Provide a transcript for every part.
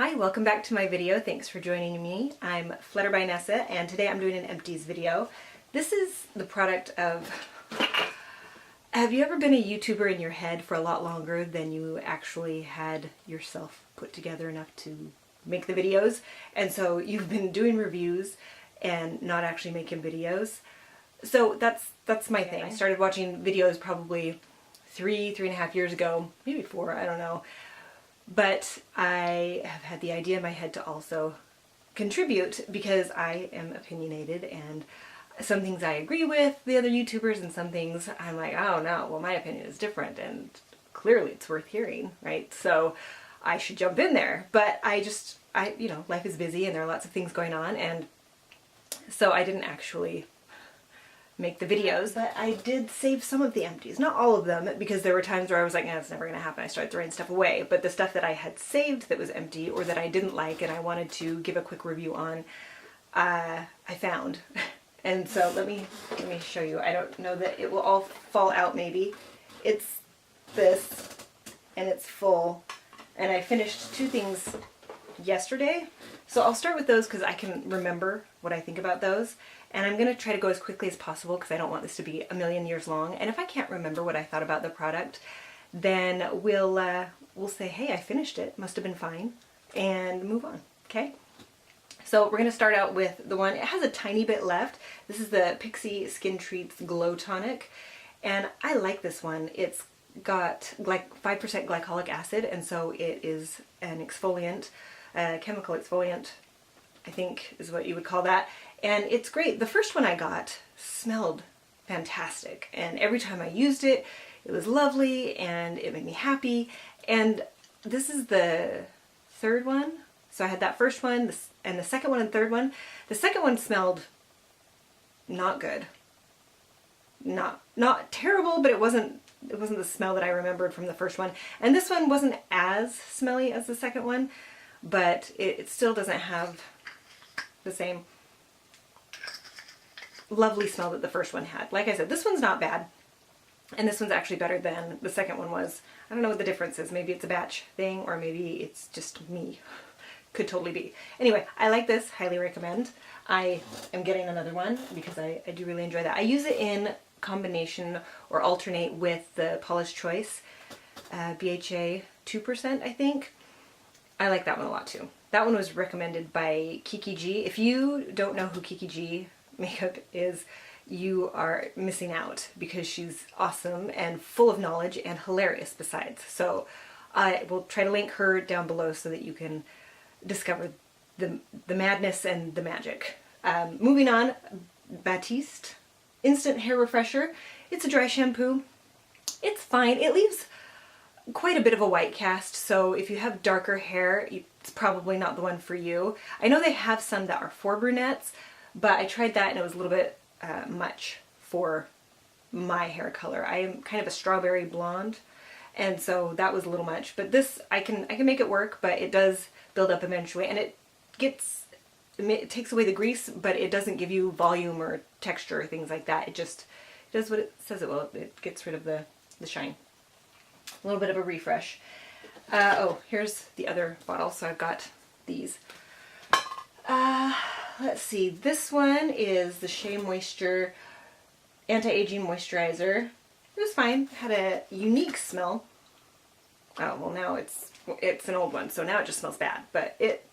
Hi, welcome back to my video. Thanks for joining me. I'm Flutter by Nessa, and today I'm doing an Empties video. This is the product of... Have you ever been a YouTuber in your head for a lot longer than you actually had yourself put together enough to make the videos? And so you've been doing reviews and not actually making videos. So that's my thing. I started watching videos probably three and a half years ago, maybe 4, I don't know. But I have had the idea in my head to also contribute because I am opinionated, and some things I agree with the other YouTubers and some things I'm like, oh no, well my opinion is different and clearly it's worth hearing, right? So I should jump in there. But you know, life is busy and there are lots of things going on, and so I didn't actually make the videos, but I did save some of the empties. Not all of them, because there were times where I was like, nah, it's never gonna happen. I started throwing stuff away. But the stuff that I had saved that was empty or that I didn't like and I wanted to give a quick review on, I found. And so let me show you. I don't know that it will all fall out maybe. It's this, and it's full. And I finished 2 things yesterday. So I'll start with those because I can remember what I think about those. And I'm going to try to go as quickly as possible because I don't want this to be a million years long. And if I can't remember what I thought about the product, then we'll say, hey, I finished it, must have been fine, and move on, okay? So we're going to start out with the one, it has a tiny bit left. This is the Pixi Skin Treats Glow Tonic, and I like this one. It's got like 5% glycolic acid, and so it is an exfoliant, chemical exfoliant, I think is what you would call that. And it's great. The first one I got smelled fantastic, and every time I used it, it was lovely and it made me happy. And this is the 3rd one. So I had that first one and the second one and third one. The second one smelled not good. Not terrible, but it wasn't the smell that I remembered from the first one. And this one wasn't as smelly as the second one, but it still doesn't have the same lovely smell that the first one had. Like I said, this one's not bad, and this one's actually better than the second one was. I don't know what the difference is. Maybe it's a batch thing, or maybe it's just me. Could totally be. Anyway, I like this. Highly recommend. I am getting another one because I do really enjoy that. I use it in combination or alternate with the Paula's Choice BHA 2%, I think. I like that one a lot too. That one was recommended by Kiki G. If you don't know who Kiki G makeup is, you are missing out because she's awesome and full of knowledge and hilarious besides. So I will try to link her down below so that you can discover the madness and the magic. Moving on, Batiste Instant Hair Refresher. It's a dry shampoo. It's fine. It leaves quite a bit of a white cast, so if you have darker hair, it's probably not the one for you. I know they have some that are for brunettes, but I tried that and it was a little bit much for my hair color. I am kind of a strawberry blonde, and so that was a little much. But this, I can make it work, but it does build up eventually, and it takes away the grease, but it doesn't give you volume or texture or things like that. It just does what it says it will. It gets rid of the shine. A little bit of a refresh. Oh, here's the other bottle. So I've got these. Let's see. This one is the Shea Moisture Anti-Aging Moisturizer. It was fine. It had a unique smell. Oh, well now it's an old one, so now it just smells bad. But it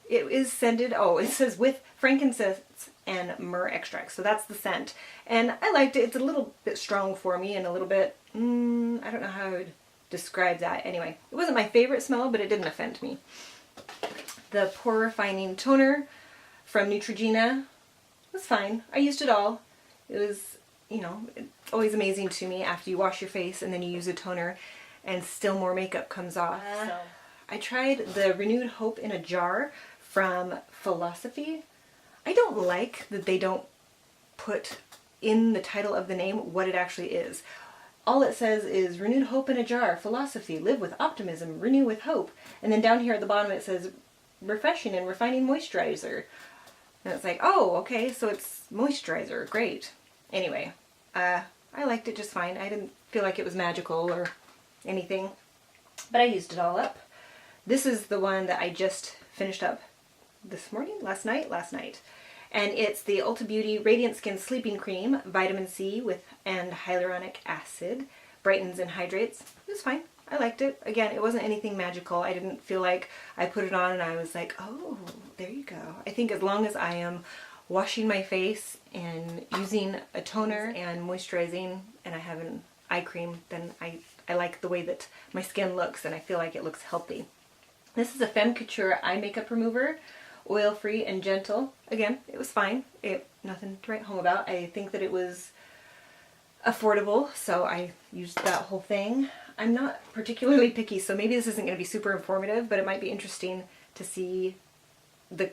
is scented. Oh, it says with frankincense and myrrh extract. So that's the scent. And I liked it. It's a little bit strong for me and a little bit, I don't know how I would describe that. Anyway, it wasn't my favorite smell, but it didn't offend me. The Pore Refining Toner from Neutrogena was fine. I used it all. It was, you know, always amazing to me after you wash your face and then you use a toner and still more makeup comes off. So I tried the Renewed Hope in a Jar from Philosophy. I don't like that they don't put in the title of the name what it actually is. All it says is Renewed Hope in a Jar, Philosophy, live with optimism, renew with hope. And then down here at the bottom it says Refreshing and Refining Moisturizer. And it's like, oh, okay, so it's moisturizer, great. Anyway, I liked it just fine. I didn't feel like it was magical or anything, but I used it all up. This is the one that I just finished up last night. And it's the Ulta Beauty Radiant Skin Sleeping Cream, Vitamin C and hyaluronic acid, brightens and hydrates. It was fine. I liked it. Again, it wasn't anything magical. I didn't feel like I put it on and I was like, oh, there you go. I think as long as I am washing my face and using a toner and moisturizing and I have an eye cream, then I like the way that my skin looks and I feel like it looks healthy. This is a Femme Couture eye makeup remover, oil-free and gentle. Again, it was fine. Nothing to write home about. I think that it was affordable, so I used that whole thing. I'm not particularly picky, so maybe this isn't going to be super informative, but it might be interesting to see the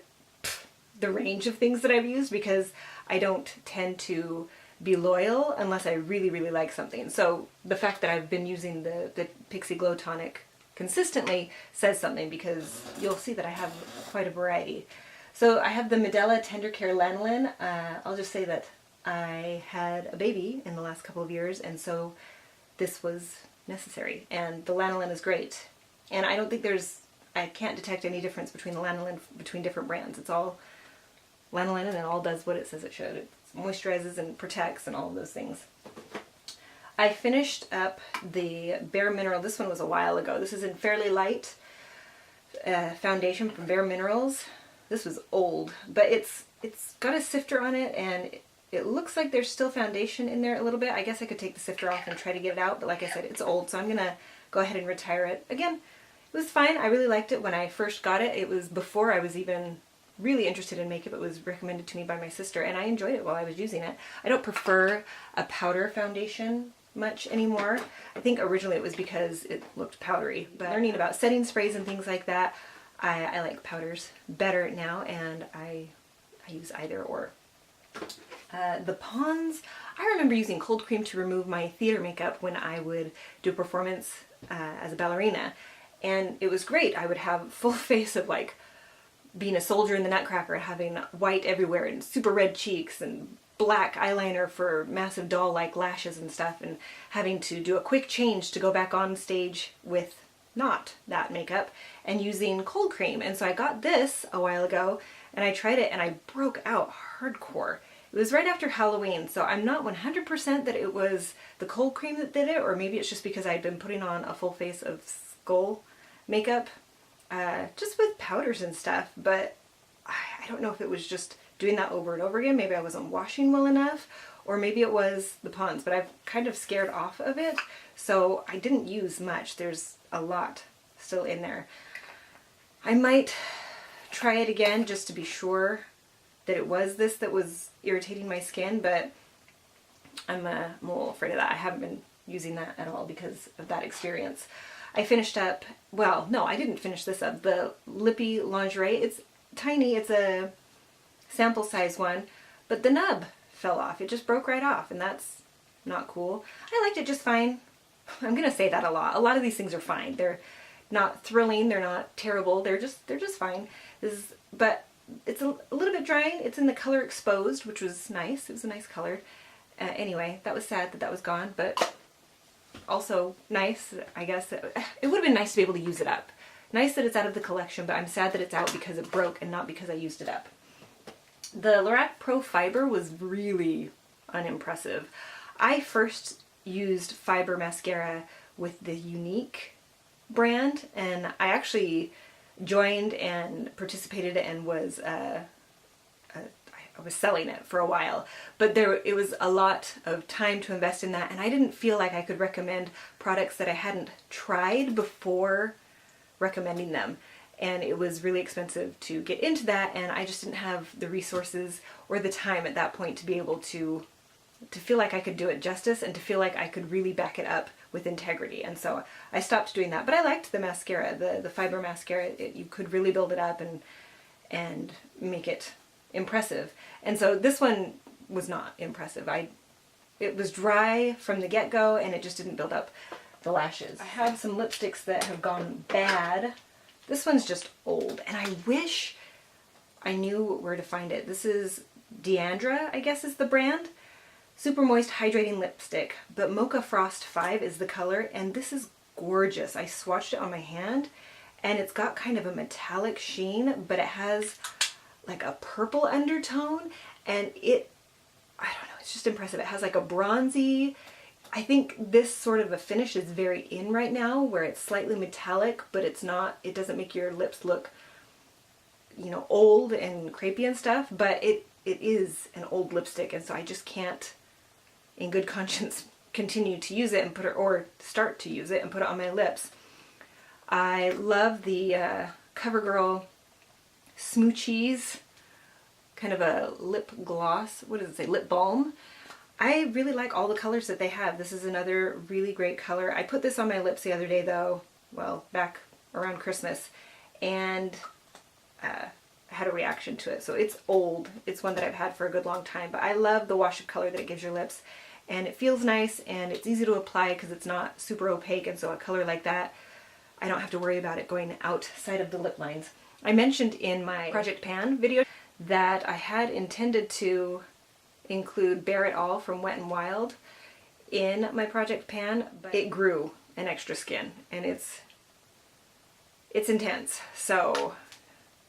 range of things that I've used, because I don't tend to be loyal unless I really, really like something. So the fact that I've been using the Pixie Glow Tonic consistently says something, because you'll see that I have quite a variety. So I have the Medela Tender Care Lanolin. I'll just say that I had a baby in the last couple of years, and so this was necessary, and the lanolin is great. And I don't think I can't detect any difference between the lanolin between different brands. It's all lanolin and it all does what it says it should. It moisturizes and protects and all of those things. I finished up the Bare Mineral. This one was a while ago. This is in Fairly Light foundation from Bare Minerals. This was old, but it's got a sifter on it, and it looks like there's still foundation in there a little bit. I guess I could take the sifter off and try to get it out, but like I said, it's old, so I'm gonna go ahead and retire it. Again, it was fine. I really liked it when I first got it. It was before I was even really interested in makeup. It was recommended to me by my sister, and I enjoyed it while I was using it. I don't prefer a powder foundation much anymore. I think originally it was because it looked powdery, but learning about setting sprays and things like that, I like powders better now, and I use either or. The Pond's, I remember using cold cream to remove my theater makeup when I would do a performance as a ballerina, and it was great. I would have full face of like being a soldier in the Nutcracker, having white everywhere and super red cheeks and black eyeliner for massive doll-like lashes and stuff, and having to do a quick change to go back on stage with not that makeup and using cold cream. And so I got this a while ago and I tried it and I broke out hardcore. It was right after Halloween, so I'm not 100% that it was the cold cream that did it, or maybe it's just because I'd been putting on a full face of skull makeup just with powders and stuff, but I don't know if it was just doing that over and over again. Maybe I wasn't washing well enough, or maybe it was the Pond's, but I've kind of scared off of it, so I didn't use much. There's a lot still in there. I might try it again just to be sure that it was this that was irritating my skin, but I'm a little afraid of that. I haven't been using that at all because of that experience. I finished up, well, no, I didn't finish this up, the Lippy Lingerie. It's tiny, it's a sample size one, but the nub fell off. It just broke right off, and that's not cool. I liked it just fine. I'm gonna say that a lot. A lot of these things are fine. They're not thrilling, they're not terrible, they're just fine. But it's a little bit drying. It's in the color Exposed, which was nice. It was a nice color. Anyway, that was sad that that was gone, but also nice, I guess. It would have been nice to be able to use it up. Nice that it's out of the collection, but I'm sad that it's out because it broke and not because I used it up. The Lorac Pro Fiber was really unimpressive. I first used fiber mascara with the Unique brand, and I actually joined and participated and was I was selling it for a while, but it was a lot of time to invest in that, and I didn't feel like I could recommend products that I hadn't tried before recommending them, and it was really expensive to get into that, and I just didn't have the resources or the time at that point to be able to feel like I could do it justice and to feel like I could really back it up with integrity. And so I stopped doing that. But I liked the mascara, the fiber mascara. You could really build it up and make it impressive. And so this one was not impressive. It was dry from the get-go, and it just didn't build up the lashes. I have some lipsticks that have gone bad. This one's just old, and I wish I knew where to find it. This is Deandra, I guess is the brand. Super Moist Hydrating Lipstick, but Mocha Frost 5 is the color, and this is gorgeous. I swatched it on my hand, and it's got kind of a metallic sheen, but it has like a purple undertone, and I don't know, it's just impressive. It has like a bronzy, I think this sort of a finish is very in right now, where it's slightly metallic, but it's not, it doesn't make your lips look, you know, old and crepey and stuff, but it is an old lipstick, and so I just can't, in good conscience, continue to use it and put it, or start to use it and put it on my lips. I love the CoverGirl Smoochies, kind of a lip gloss, what does it say, lip balm. I really like all the colors that they have. This is another really great color. I put this on my lips the other day though, well, back around Christmas, and had a reaction to it. So it's old. It's one that I've had for a good long time, but I love the wash of color that it gives your lips, and it feels nice, and it's easy to apply because it's not super opaque, and so a color like that, I don't have to worry about it going outside of the lip lines. I mentioned in my Project Pan video that I had intended to include Bare It All from Wet n Wild in my Project Pan, but it grew an extra skin, and it's intense. So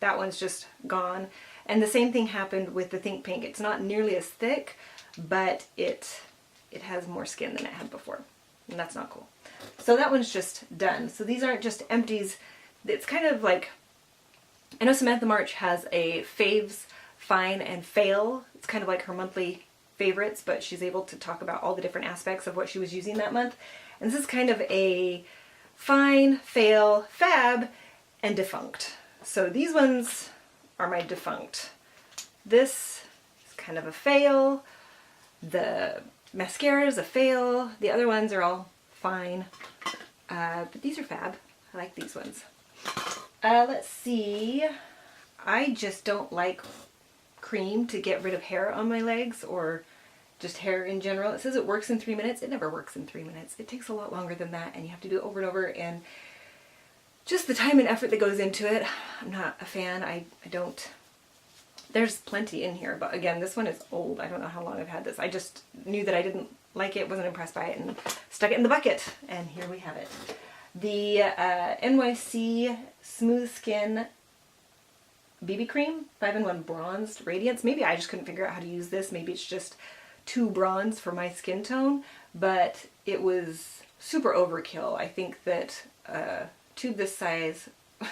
that one's just gone. And the same thing happened with the Think Pink. It's not nearly as thick, but it has more skin than it had before, and that's not cool. So that one's just done. So these aren't just empties. It's kind of like, I know Samantha March has a faves, fine, and fail. It's kind of like her monthly favorites, but she's able to talk about all the different aspects of what she was using that month. And this is kind of a fine, fail, fab, and DeFunct. So these ones are my DeFunct. This is kind of a fail. The mascara is a fail. The other ones are all fine. But these are fab. I like these ones. Let's see. I just don't like cream to get rid of hair on my legs, or just hair in general. It says it works in 3 minutes. It never works in 3 minutes. It takes a lot longer than that, and you have to do it over and over, and just the time and effort that goes into it, I'm not a fan. I don't, there's plenty in here, but again, this one is old. I don't know how long I've had this. I just knew that I didn't like it, wasn't impressed by it, and stuck it in the bucket, and here we have it. The NYC Smooth Skin BB Cream 5-in-1 Bronzed Radiance. Maybe I just couldn't figure out how to use this. Maybe it's just too bronze for my skin tone, but it was super overkill. I think that tube this size,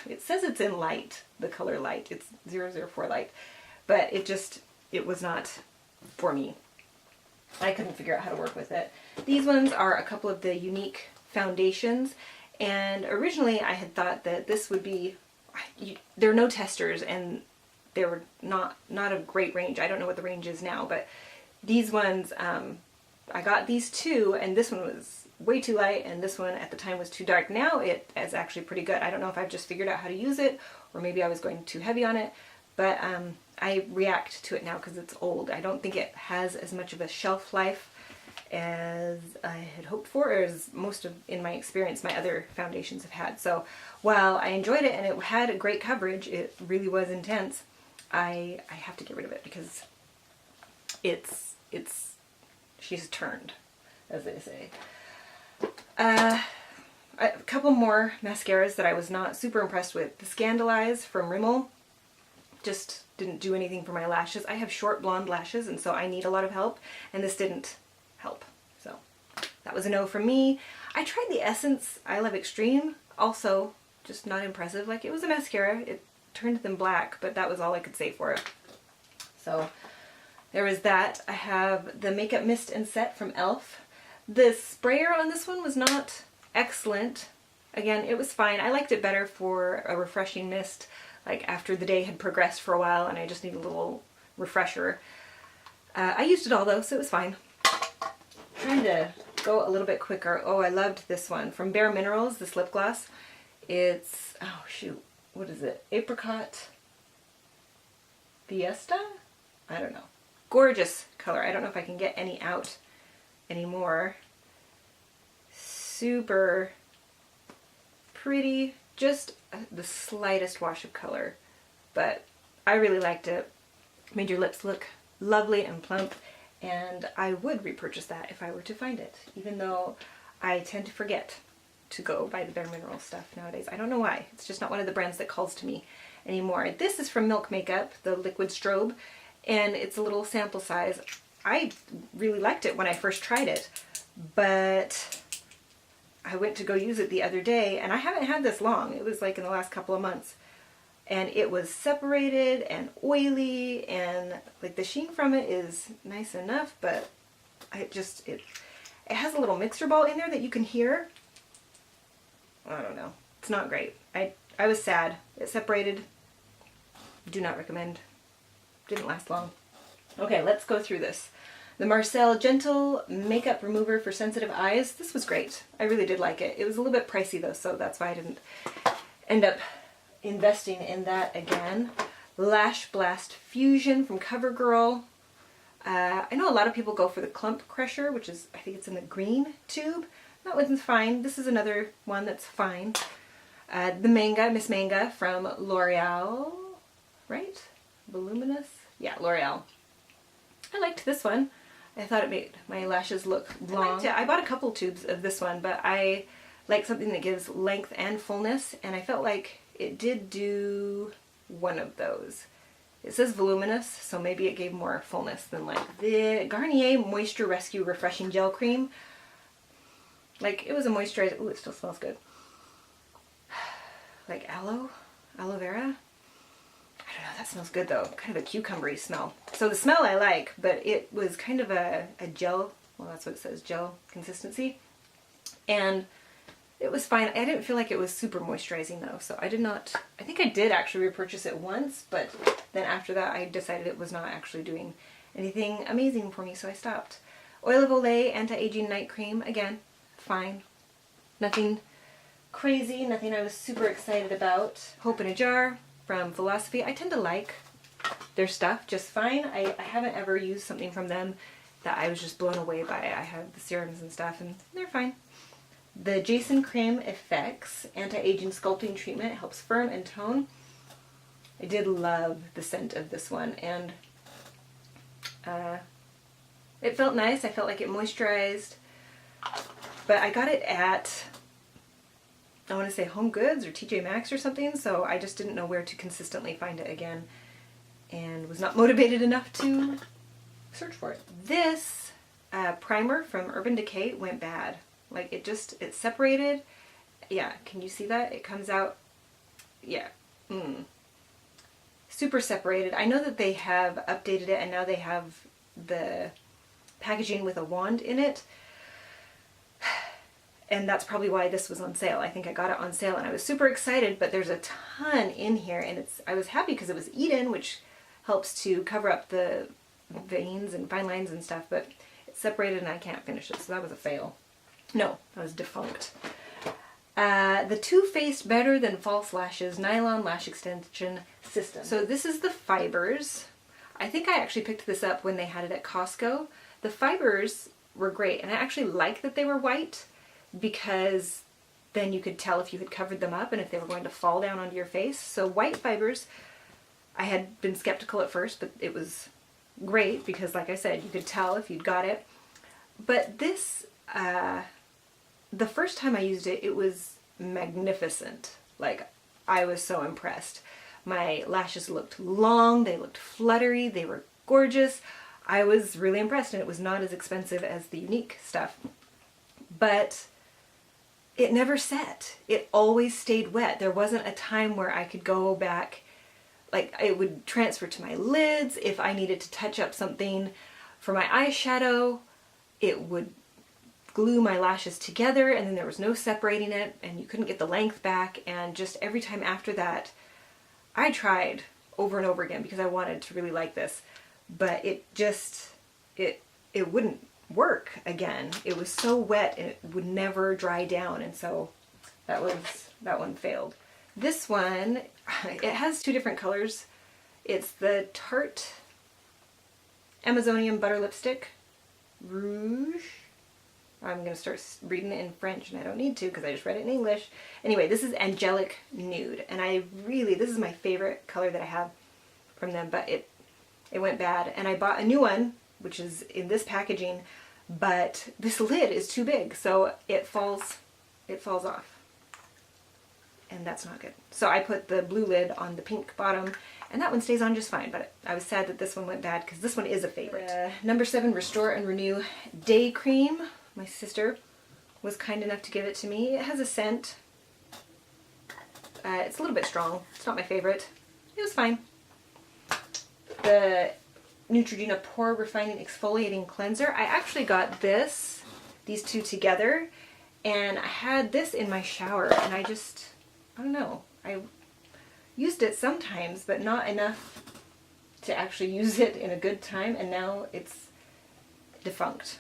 it says it's in light, the color light. It's 004 light, but it was not for me. I couldn't figure out how to work with it. These ones are a couple of the unique foundations, and originally I had thought that this would be, there are no testers, and they were not a great range. I don't know what the range is now, but these ones, I got these two, and this one was way too light, and this one at the time was too dark. Now it is actually pretty good. I don't know if I've just figured out how to use it, or maybe I was going too heavy on it, but I react to it now because it's old. I don't think it has as much of a shelf life as I had hoped for, or as most of, in my experience, my other foundations have had. So while I enjoyed it and it had a great coverage, it really was intense, I have to get rid of it because she's turned, as they say. A couple more mascaras that I was not super impressed with. The Scandalize from Rimmel just didn't do anything for my lashes. I have short blonde lashes, and so I need a lot of help, and this didn't help. So that was a no from me. I tried the Essence I Love Extreme, also just not impressive. Like, it was a mascara, it turned them black, but that was all I could say for it. So there was that. I have the Makeup Mist and Set from e.l.f. The sprayer on this one was not excellent. Again, it was fine. I liked it better for a refreshing mist, like after the day had progressed for a while and I just need a little refresher. I used it all though, so it was fine. Trying to go a little bit quicker. Oh, I loved this one from Bare Minerals, this lip gloss. It's, oh shoot, what is it? Apricot Fiesta? I don't know. Gorgeous color. I don't know if I can get any out anymore. Super pretty, just the slightest wash of color, but I really liked it. Made your lips look lovely and plump, and I would repurchase that if I were to find it, even though I tend to forget to go buy the Bare Mineral stuff nowadays. I don't know why. It's just not one of the brands that calls to me anymore. This is from Milk Makeup, the liquid strobe, and it's a little sample size. I really liked it when I first tried it, but I went to go use it the other day, and I haven't had this long. It was like in the last couple of months. And it was separated and oily, and like the sheen from it is nice enough, but it has a little mixer ball in there that you can hear. I don't know. It's not great. I was sad. It separated. Do not recommend. Didn't last long. Okay, let's go through this. The Marcel Gentle Makeup Remover for Sensitive Eyes. This was great. I really did like it. It was a little bit pricey though, so that's why I didn't end up investing in that again. Lash Blast Fusion from CoverGirl. I know a lot of people go for the Clump Crusher, which is, I think it's in the green tube. That one's fine. This is another one that's fine. The Miss Manga from L'Oreal, right? Voluminous? Yeah, L'Oreal. I liked this one. I thought it made my lashes look long. I bought a couple tubes of this one, but I like something that gives length and fullness, and I felt like it did do one of those. It says voluminous, so maybe it gave more fullness than like the Garnier Moisture Rescue Refreshing Gel Cream. Like, it was a moisturizer. Ooh, it still smells good. Like aloe vera. I don't know, that smells good though. Kind of a cucumbery smell. So the smell I like, but it was kind of a gel, well that's what it says, gel consistency. And it was fine. I didn't feel like it was super moisturizing though, so I think I did actually repurchase it once, but then after that I decided it was not actually doing anything amazing for me, so I stopped. Oil of Olay Anti-Aging Night Cream, again, fine. Nothing crazy, nothing I was super excited about. Hope in a Jar from Philosophy. I tend to like their stuff just fine. I haven't ever used something from them that I was just blown away by. I have the serums and stuff and they're fine. The Jason Creme Effects Anti-Aging Sculpting Treatment helps firm and tone. I did love the scent of this one, and it felt nice. I felt like it moisturized, but I got it at, I want to say Home Goods or TJ Maxx or something, so I just didn't know where to consistently find it again and was not motivated enough to search for it. This primer from Urban Decay went bad. Like it separated. Yeah, can you see that? It comes out, yeah, super separated. I know that they have updated it and now they have the packaging with a wand in it. And that's probably why this was on sale. I think I got it on sale and I was super excited, but there's a ton in here, and I was happy because it was Eden, which helps to cover up the veins and fine lines and stuff, but it's separated and I can't finish it, so that was a fail. No, that was DeFunct. The Too Faced Better Than False Lashes Nylon Lash Extension System. So this is the fibers. I think I actually picked this up when they had it at Costco. The fibers were great, and I actually like that they were white because then you could tell if you had covered them up and if they were going to fall down onto your face. So white fibers, I had been skeptical at first, but it was great because, like I said, you could tell if you'd got it. But this, the first time I used it, it was magnificent. Like, I was so impressed. My lashes looked long, they looked fluttery, they were gorgeous. I was really impressed, and it was not as expensive as the Unique stuff. But it never set. It always stayed wet. There wasn't a time where I could go back, like it would transfer to my lids. If I needed to touch up something for my eyeshadow, it would glue my lashes together, and then there was no separating it, and you couldn't get the length back. And just every time after that, I tried over and over again because I wanted to really like this, but it just, it wouldn't work again. It was so wet and it would never dry down, and so that one failed. This one, it has two different colors. It's the Tarte Amazonian Butter Lipstick Rouge. I'm going to start reading it in French, and I don't need to because I just read it in English. Anyway, this is Angelic Nude, and this is my favorite color that I have from them, but it went bad, and I bought a new one, which is in this packaging, but this lid is too big, so it falls it falls off. And that's not good. So I put the blue lid on the pink bottom, and that one stays on just fine, but I was sad that this one went bad because this one is a favorite. Number 7, Restore and Renew Day Cream. My sister was kind enough to give it to me. It has a scent. It's a little bit strong. It's not my favorite. It was fine. The Neutrogena Pore Refining Exfoliating Cleanser. I actually got these two together, and I had this in my shower, and I don't know. I used it sometimes, but not enough to actually use it in a good time, and now it's DeFunct.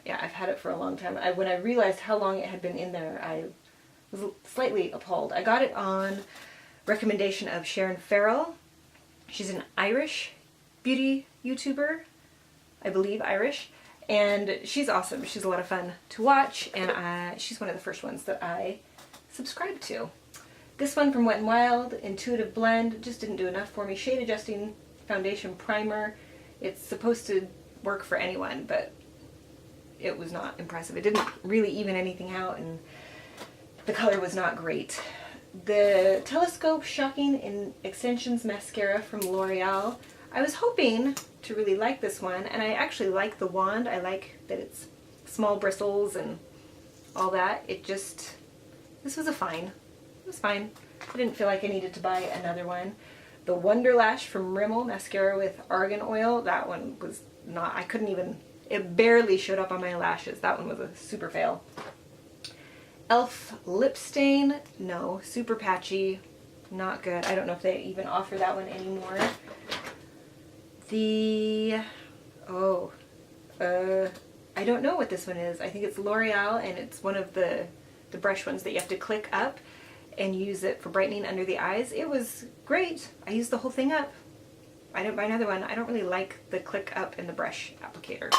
Yeah, I've had it for a long time. When I realized how long it had been in there, I was slightly appalled. I got it on recommendation of Sharon Farrell. She's an Irish beauty YouTuber, I believe Irish, and she's awesome. She's a lot of fun to watch, and she's one of the first ones that I subscribed to. This one from Wet n Wild, Intuitive Blend, just didn't do enough for me. Shade Adjusting Foundation Primer. It's supposed to work for anyone, but it was not impressive. It didn't really even anything out, and the color was not great. The Telescope Shocking in Extensions Mascara from L'Oreal. I was hoping to really like this one, and I actually like the wand. I like that it's small bristles and all that. This was a fine. It was fine. I didn't feel like I needed to buy another one. The Wonder Lash from Rimmel Mascara with Argan Oil. That one was not, I couldn't even, it barely showed up on my lashes. That one was a super fail. Elf Lip Stain. No. Super patchy. Not good. I don't know if they even offer that one anymore. I don't know what this one is. I think it's L'Oreal, and it's one of the brush ones that you have to click up and use it for brightening under the eyes. It was great. I used the whole thing up. I didn't buy another one. I don't really like the click up in the brush applicator.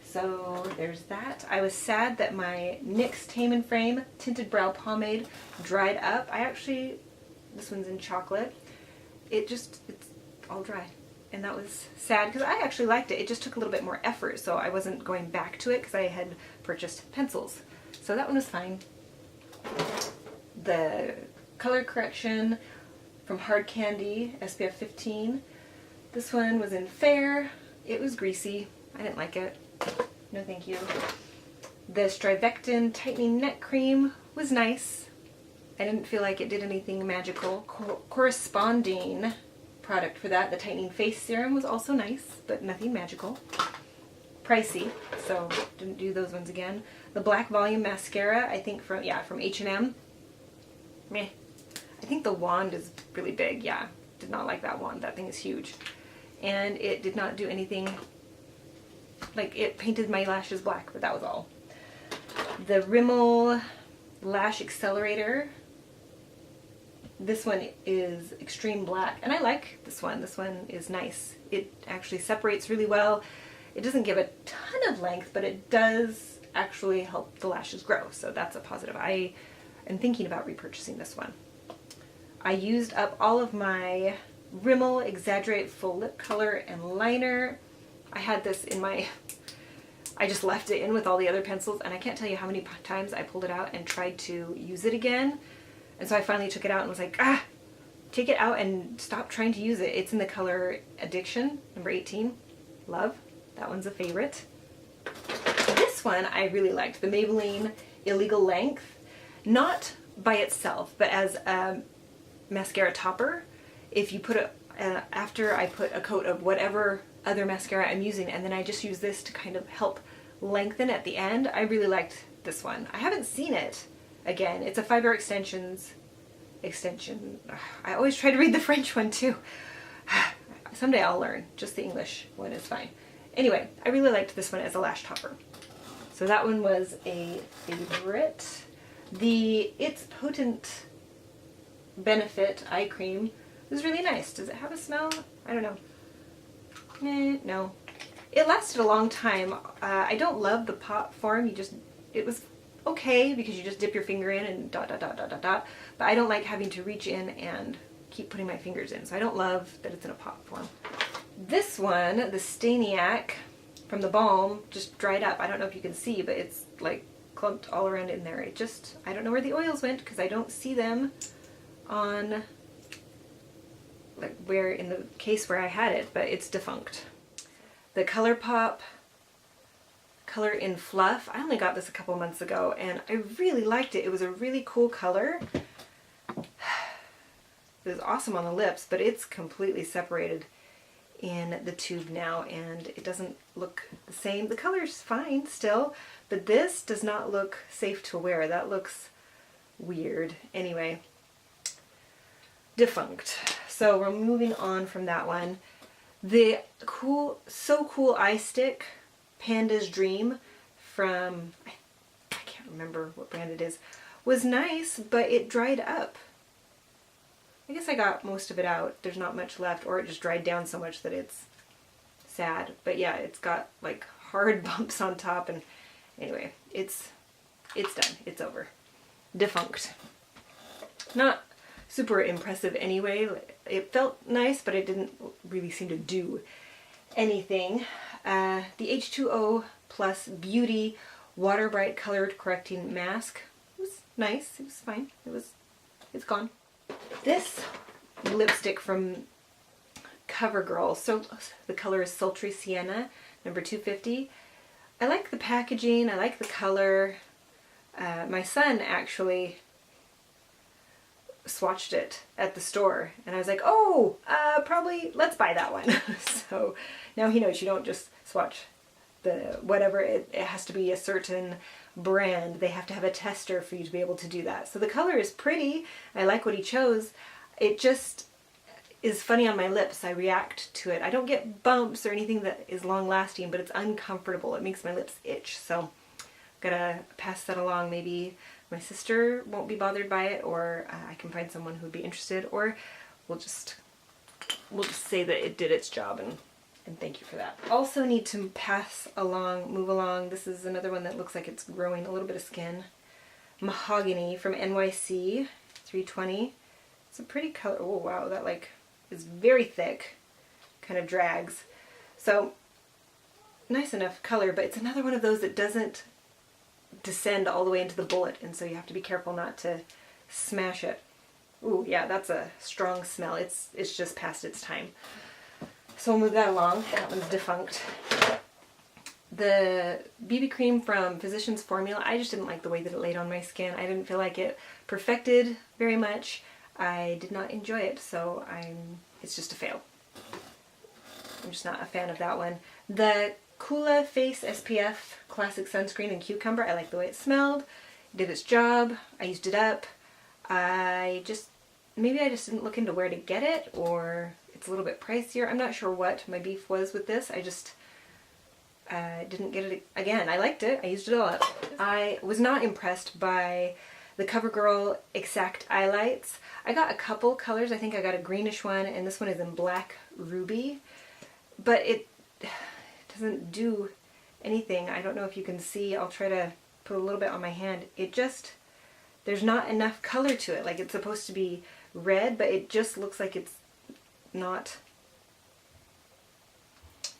So there's that. I was sad that my NYX Tame & Frame Tinted Brow Pomade dried up. This one's in chocolate. It's all dry. And that was sad because I actually liked it. It just took a little bit more effort, so I wasn't going back to it because I had purchased pencils. So that one was fine. The color correction from Hard Candy, SPF 15. This one was in Fair. It was greasy. I didn't like it. No thank you. The Strivectin Tightening Neck Cream was nice. I didn't feel like it did anything magical. Corresponding product for that, the Tightening Face Serum, was also nice, but nothing magical. Pricey, so didn't do those ones again. The Black Volume Mascara, I think from H&M. Meh. I think the wand is really big. Yeah, did not like that wand. That thing is huge. And it did not do anything, like it painted my lashes black, but that was all. The Rimmel Lash Accelerator. This one is Extreme Black, and I like this one. This one is nice. It actually separates really well. It doesn't give a ton of length, but it does actually help the lashes grow, so that's a positive. I am thinking about repurchasing this one. I used up all of my Rimmel Exaggerate Full Lip Color and Liner. I had this in I just left it in with all the other pencils, and I can't tell you how many times I pulled it out and tried to use it again. And so I finally took it out and was like, take it out and stop trying to use it. It's in the color Addiction, number 18. Love. That one's a favorite. This one I really liked, the Maybelline Illegal Length. Not by itself, but as a mascara topper. If you put it, after I put a coat of whatever other mascara I'm using, and then I just use this to kind of help lengthen at the end, I really liked this one. I haven't seen it. Again, it's a Fiber extension. I always try to read the French one too. Someday I'll learn. Just the English one is fine. Anyway, I really liked this one as a lash topper. So that one was a favorite. The It's Potent Benefit Eye Cream was really nice. Does it have a smell? I don't know. No. It lasted a long time. I don't love the pot form. It was okay because you just dip your finger in and dot, dot, dot, dot, dot, dot. But I don't like having to reach in and keep putting my fingers in. So I don't love that it's in a pot form. This one, the Staniac from the Balm, just dried up. I don't know if you can see, but it's like clumped all around in there. It just, I don't know where the oils went because I don't see them on, like, where in the case where I had it, but it's DeFunct. The ColourPop Color in Fluff, I only got this a couple months ago and I really liked it. It was a really cool color. It was awesome on the lips, but it's completely separated in the tube now and it doesn't look the same. The color's fine still, but this does not look safe to wear. That looks weird. Anyway, DeFunct. So we're moving on from that one. The cool, so cool eye stick, Panda's Dream from, I can't remember what brand it is, was nice, but it dried up. I guess I got most of it out. There's not much left, or it just dried down so much that it's sad. But yeah, it's got like hard bumps on top, and anyway, it's done. It's over. DeFunct. Not super impressive anyway. It felt nice, but it didn't really seem to do anything. The H2O Plus Beauty Water Bright Colored Correcting Mask. It was nice. It was fine. It's gone. This lipstick from CoverGirl, so the color is Sultry Sienna, number 250. I like the packaging, I like the color. My son actually swatched it at the store and I was like, oh, probably let's buy that one. So now he knows you don't just swatch the whatever, it has to be a certain brand. They have to have a tester for you to be able to do that. So the color is pretty. I like what he chose. It just is funny on my lips. I react to it. I don't get bumps or anything that is long lasting, but it's uncomfortable. It makes my lips itch. So I'm gonna pass that along. Maybe my sister won't be bothered by it, or I can find someone who would be interested, or we'll just say that it did its job and thank you for that. Also need to move along. This is another one that looks like it's growing a little bit of skin. Mahogany from NYC, 320. It's a pretty color. Oh wow, that like is very thick, kind of drags. So nice enough color, but it's another one of those that doesn't descend all the way into the bullet, and so you have to be careful not to smash it. Ooh, yeah, that's a strong smell. It's just past its time. So we'll move that along. That one's DeFunct. The BB cream from Physicians Formula, I just didn't like the way that it laid on my skin. I didn't feel like it perfected very much. I did not enjoy it, so it's just a fail. I'm just not a fan of that one. The Coola Face SPF Classic Sunscreen in Cucumber, I like the way it smelled. It did its job. I used it up. Maybe I just didn't look into where to get it, or it's a little bit pricier. I'm not sure what my beef was with this. I just didn't get it again. I liked it. I used it all up. I was not impressed by the CoverGirl Exact Eyelights. I got a couple colors. I think I got a greenish one, and this one is in Black Ruby. But it doesn't do anything. I don't know if you can see. I'll try to put a little bit on my hand. There's not enough color to it. Like, it's supposed to be red, but it just looks like it's not.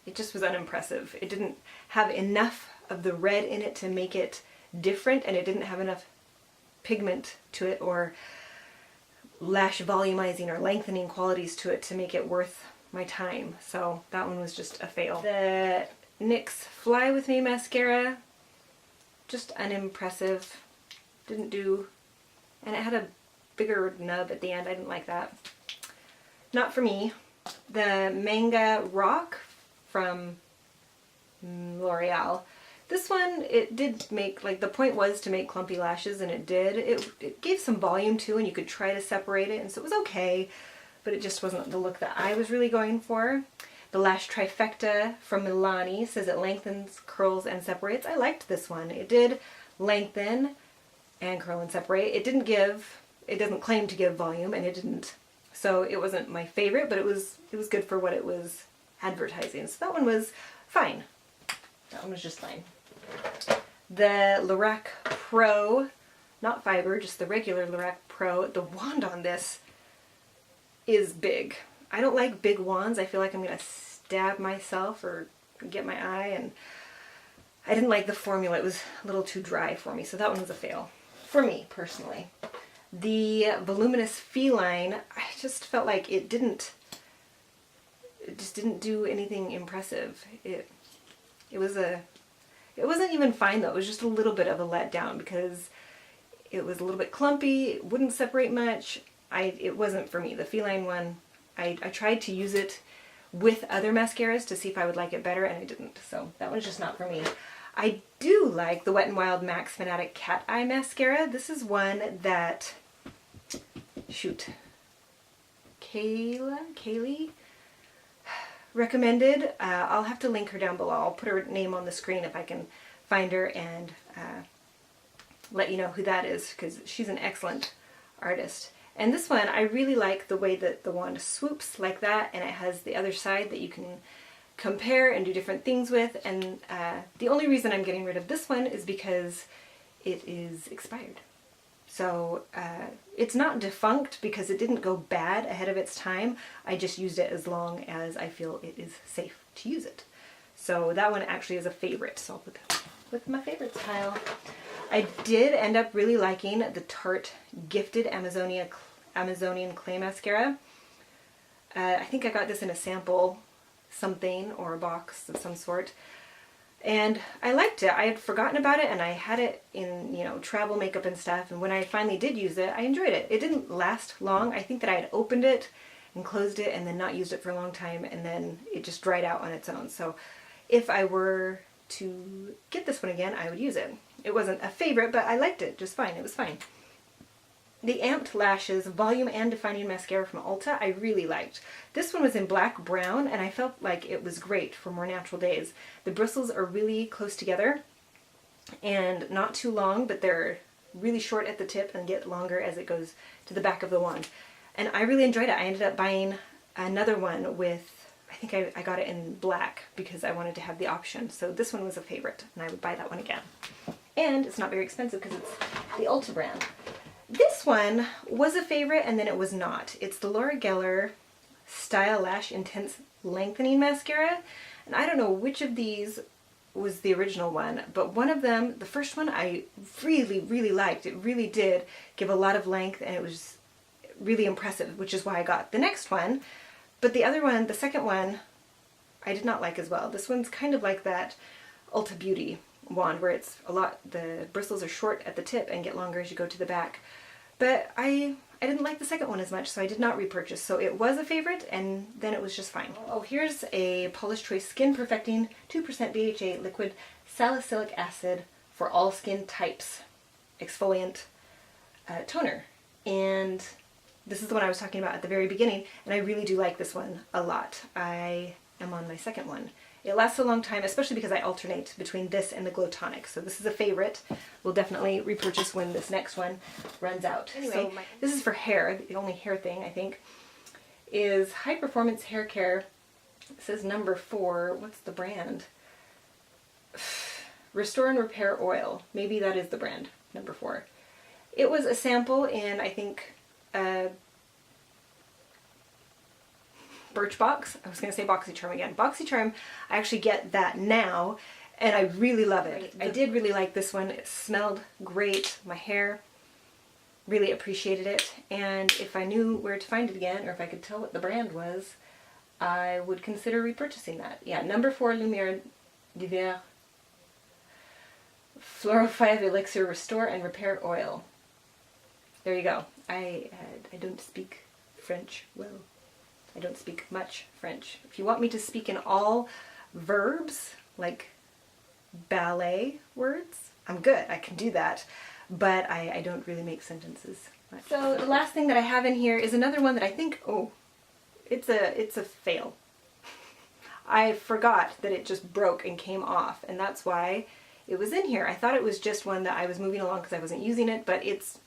It just was unimpressive. It didn't have enough of the red in it to make it different, and it didn't have enough pigment to it or lash volumizing or lengthening qualities to it to make it worth my time. So that one was just a fail. The NYX Fly With Me mascara, just unimpressive. Didn't do, and it had a bigger nub at the end. I didn't like that. Not for me. The Manga Rock from L'Oreal. This one, it did make, like, the point was to make clumpy lashes, and it did. It gave some volume too, and you could try to separate it, and so it was okay, but it just wasn't the look that I was really going for. The Lash Trifecta from Milani says it lengthens, curls, and separates. I liked this one. It did lengthen and curl and separate. It doesn't claim to give volume, and it didn't. So it wasn't my favorite, but it was good for what it was advertising. So that one was fine. That one was just fine. The Lorac Pro, not fiber, just the regular Lorac Pro. The wand on this is big. I don't like big wands. I feel like I'm going to stab myself or get my eye, and I didn't like the formula. It was a little too dry for me, so that one was a fail. For me, personally. The Voluminous Feline, I just felt like it just didn't do anything impressive. It wasn't even fine though. It was just a little bit of a letdown because it was a little bit clumpy. It wouldn't separate much. It wasn't for me. The Feline one, I tried to use it with other mascaras to see if I would like it better, and I didn't. So that one's just not for me. I do like the Wet n Wild Max Fanatic Cat Eye Mascara. This is one that, Kaylee recommended. I'll have to link her down below. I'll put her name on the screen if I can find her and let you know who that is, because she's an excellent artist. And this one, I really like the way that the wand swoops like that, and it has the other side that you can compare and do different things with. And the only reason I'm getting rid of this one is because it is expired. So it's not defunct because it didn't go bad ahead of its time. I just used it as long as I feel it is safe to use it. So that one actually is a favorite. So I'll put that with my favorites pile. I did end up really liking the Tarte Gifted Amazonian Clay Mascara. I think I got this in a sample something or a box of some sort. And I liked it. I had forgotten about it, and I had it in, you know, travel makeup and stuff, and when I finally did use it, I enjoyed it. It didn't last long. I think that I had opened it and closed it and then not used it for a long time, and then it just dried out on its own. So if I were to get this one again, I would use it. It wasn't a favorite, but I liked it just fine. It was fine. The Amped Lashes Volume and Defining Mascara from Ulta, I really liked. This one was in black brown, and I felt like it was great for more natural days. The bristles are really close together and not too long, but they're really short at the tip and get longer as it goes to the back of the wand. And I really enjoyed it. I ended up buying another one with, I think I got it in black because I wanted to have the option. So this one was a favorite, and I would buy that one again. And it's not very expensive because it's the Ulta brand. This one was a favorite, and then it was not. It's the Laura Geller Style Lash Intense Lengthening Mascara, and I don't know which of these was the original one, but one of them, the first one, I really, really liked. It really did give a lot of length, and it was really impressive, which is why I got the next one. But the other one, the second one, I did not like as well. This one's kind of like that Ulta Beauty wand where it's the bristles are short at the tip and get longer as you go to the back. But I didn't like the second one as much, so I did not repurchase. So it was a favorite, and then it was just fine. Oh, here's a Paula's Choice Skin Perfecting 2% BHA Liquid Salicylic Acid for All Skin Types Exfoliant Toner. And this is the one I was talking about at the very beginning, and I really do like this one a lot. I am on my second one. It lasts a long time, especially because I alternate between this and the Glow Tonic. So this is a favorite. We'll definitely repurchase when this next one runs out. Anyway, so this is for hair. The only hair thing, I think, is High Performance Hair Care. It says number 4. What's the brand? Restore and Repair Oil. Maybe that is the brand, number 4. It was a sample in, I think, Birchbox. I was going to say BoxyCharm again. BoxyCharm, I actually get that now, and I really love it. I did really like this one. It smelled great. My hair really appreciated it, and if I knew where to find it again, or if I could tell what the brand was, I would consider repurchasing that. Yeah, number 4 Lumiere d'Hiver Fluoro 5 Elixir Restore and Repair Oil. There you go. I don't speak French well. I don't speak much French. If you want me to speak in all verbs, like ballet words, I'm good. I can do that. But I don't really make sentences much. So the last thing that I have in here is another one that I think, oh, it's a fail. I forgot that it just broke and came off, and that's why it was in here. I thought it was just one that I was moving along because I wasn't using it, but it's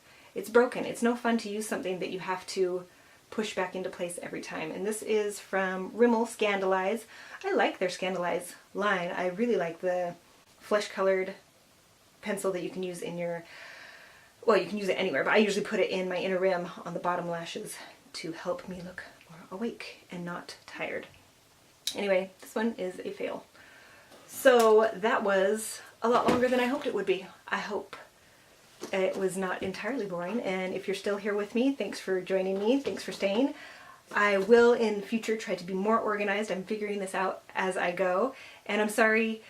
broken. It's no fun to use something that you have to push back into place every time. And this is from Rimmel Scandalize. I like their Scandalize line. I really like the flesh-colored pencil that you can use in your, well, you can use it anywhere, but I usually put it in my inner rim on the bottom lashes to help me look more awake and not tired. Anyway, this one is a fail. So that was a lot longer than I hoped it would be. I hope it was not entirely boring, and if you're still here with me, thanks for joining me, thanks for staying. I will in future try to be more organized. I'm figuring this out as I go, and I'm sorry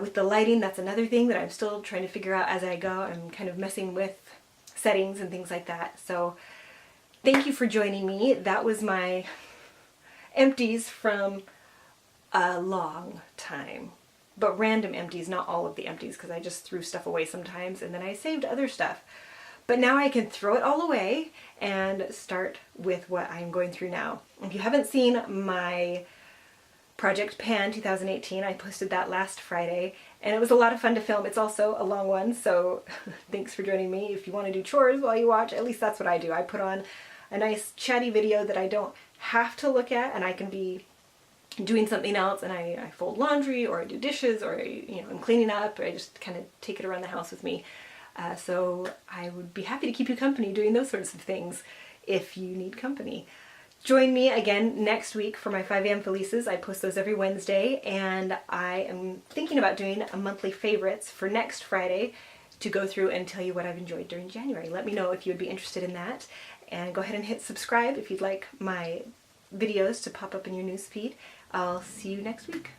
with the lighting. That's another thing that I'm still trying to figure out as I go. I'm kind of messing with settings and things like that. So thank you for joining me. That was my empties from a long time, but random empties, not all of the empties, because I just threw stuff away sometimes and then I saved other stuff. But now I can throw it all away and start with what I'm going through now. If you haven't seen my Project Pan 2018, I posted that last Friday, and it was a lot of fun to film. It's also a long one, so thanks for joining me. If you want to do chores while you watch, at least that's what I do. I put on a nice chatty video that I don't have to look at, and I can be doing something else, and I fold laundry, or I do dishes, or I'm cleaning up, or I just kind of take it around the house with me. So I would be happy to keep you company doing those sorts of things if you need company. Join me again next week for my 5 a.m. Felices. I post those every Wednesday, and I am thinking about doing a monthly favorites for next Friday to go through and tell you what I've enjoyed during January. Let me know if you would be interested in that, and go ahead and hit subscribe if you'd like my videos to pop up in your newsfeed. I'll see you next week.